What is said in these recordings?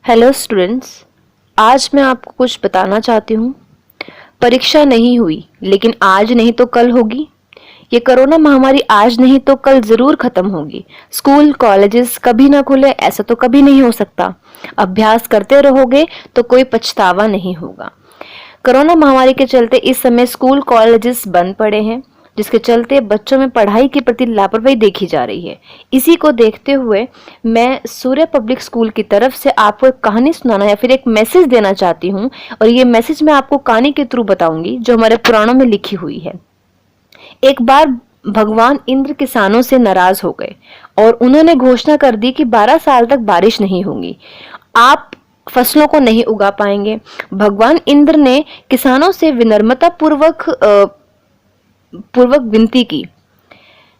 Hello students, आज मैं आपको कुछ बताना चाहती हूँ। परीक्षा नहीं हुई लेकिन आज नहीं तो कल होगी। ये कोरोना महामारी आज नहीं तो कल जरूर खत्म होगी। स्कूल कॉलेजेस कभी ना खुले ऐसा तो कभी नहीं हो सकता। अभ्यास करते रहोगे तो कोई पछतावा नहीं होगा। कोरोना महामारी के चलते इस समय स्कूल कॉलेजेस बंद पड़े हैं, जिसके चलते बच्चों में पढ़ाई के प्रति लापरवाही देखी जा रही है। इसी को देखते हुए मैं सूर्य पब्लिक स्कूल की तरफ से आपको एक कहानी सुनाना या फिर एक मैसेज देना चाहती हूँ, और ये मैसेज मैं आपको कहानी के थ्रू बताऊंगी जो हमारे पुराणों में लिखी हुई है। एक बार भगवान इंद्र किसानों से नाराज हो गए और उन्होंने घोषणा कर दी कि 12 साल तक बारिश नहीं होगी, आप फसलों को नहीं उगा पाएंगे। भगवान इंद्र ने किसानों से विनम्रता पूर्वक विनती की।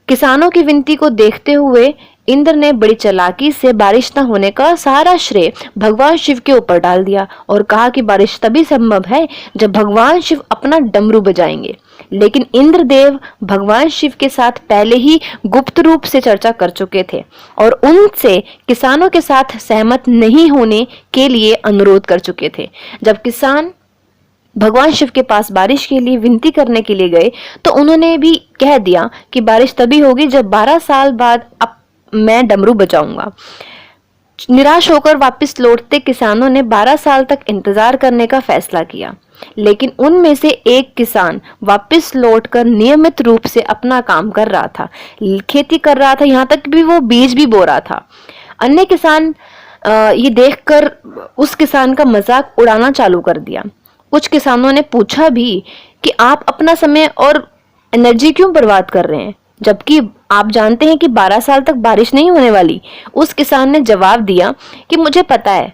किसानों की विनती को देखते हुए इंद्र ने बड़ी चालाकी से बारिश न होने का सारा श्रेय भगवान शिव के ऊपर डाल दिया और कहा कि बारिश तभी संभव है जब भगवान शिव अपना डमरू बजाएंगे। लेकिन इंद्रदेव भगवान शिव के साथ पहले ही गुप्त रूप से चर्चा कर चुके थे और उनसे किसानों के साथ सहमत नहीं होने के लिए अनुरोध कर चुके थे। जब किसान भगवान शिव के पास बारिश के लिए विनती करने के लिए गए तो उन्होंने भी कह दिया कि बारिश तभी होगी जब 12 साल बाद अब मैं डमरू बजाऊंगा। निराश होकर वापस लौटते किसानों ने 12 साल तक इंतजार करने का फैसला किया, लेकिन उनमें से एक किसान वापस लौटकर नियमित रूप से अपना काम कर रहा था, खेती कर रहा था, यहाँ तक भी वो बीज भी बो रहा था। अन्य किसान ये देखकर उस किसान का मजाक उड़ाना चालू कर दिया। कुछ किसानों ने पूछा भी कि आप अपना समय और एनर्जी क्यों बर्बाद कर रहे हैं, जबकि आप जानते हैं कि 12 साल तक बारिश नहीं होने वाली। उस किसान ने जवाब दिया कि मुझे पता है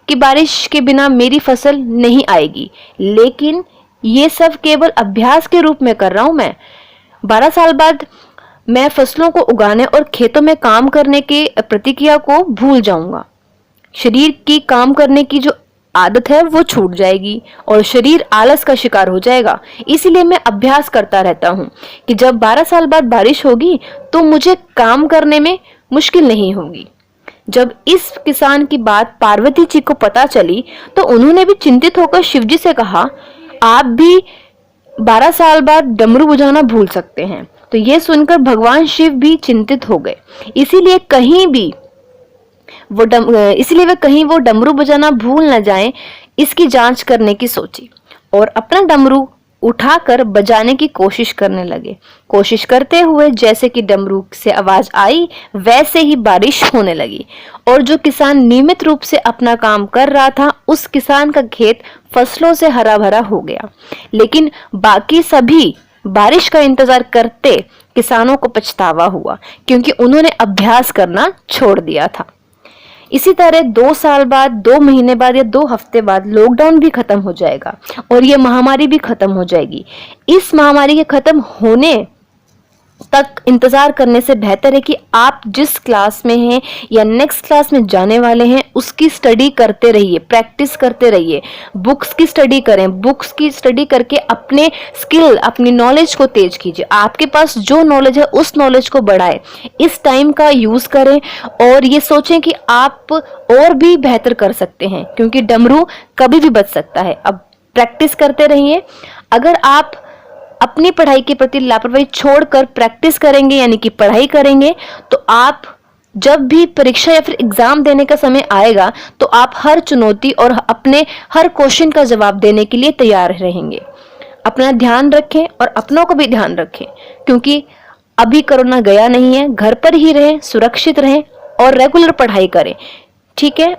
कि बारिश के बिना मेरी फसल नहीं आएगी, लेकिन ये सब केवल अभ्यास के रूप में कर रहा हूं। मैं 12 साल बाद मैं फसलों को उगाने और खेतों में काम करने के प्रतिक्रिया को भूल जाऊंगा। शरीर की काम करने की जो आदत है वो छूट जाएगी और शरीर आलस का शिकार हो जाएगा। इसीलिए मैं अभ्यास करता रहता हूँ कि जब 12 साल बाद बारिश होगी तो मुझे काम करने में मुश्किल नहीं होगी। जब इस किसान की बात पार्वती जी को पता चली तो उन्होंने भी चिंतित होकर शिव जी से कहा, आप भी 12 साल बाद डमरू बजाना भूल सकते हैं। तो ये सुनकर भगवान शिव भी चिंतित हो गए। इसीलिए वे कहीं वो डमरू बजाना भूल न जाएं, इसकी जांच करने की सोची और अपना डमरू उठाकर बजाने की कोशिश करने लगे। कोशिश करते हुए जैसे कि डमरू से आवाज आई वैसे ही बारिश होने लगी और जो किसान नियमित रूप से अपना काम कर रहा था उस किसान का खेत फसलों से हरा भरा हो गया। लेकिन बाकी सभी बारिश का इंतजार करते किसानों को पछतावा हुआ, क्योंकि उन्होंने अभ्यास करना छोड़ दिया था। इसी तरह 2 साल बाद, 2 महीने बाद या 2 हफ्ते बाद लॉकडाउन भी खत्म हो जाएगा और ये महामारी भी खत्म हो जाएगी। इस महामारी के खत्म होने तक इंतजार करने से बेहतर है कि आप जिस क्लास में हैं या नेक्स्ट क्लास में जाने वाले हैं उसकी स्टडी करते रहिए, प्रैक्टिस करते रहिए। बुक्स की स्टडी करें, बुक्स की स्टडी करके अपने स्किल, अपनी नॉलेज को तेज कीजिए। आपके पास जो नॉलेज है उस नॉलेज को बढ़ाएं। इस टाइम का यूज करें और ये सोचें कि आप और भी बेहतर कर सकते हैं, क्योंकि डमरू कभी भी बच सकता है। अब प्रैक्टिस करते रहिए। अगर आप अपनी पढ़ाई के प्रति लापरवाही छोड़कर प्रैक्टिस करेंगे, यानी कि पढ़ाई करेंगे, तो आप जब भी परीक्षा या फिर एग्जाम देने का समय आएगा तो आप हर चुनौती और अपने हर क्वेश्चन का जवाब देने के लिए तैयार रहेंगे। अपना ध्यान रखें और अपनों को भी ध्यान रखें, क्योंकि अभी कोरोना गया नहीं है। घर पर ही रहें, सुरक्षित रहें और रेगुलर पढ़ाई करें। ठीक है।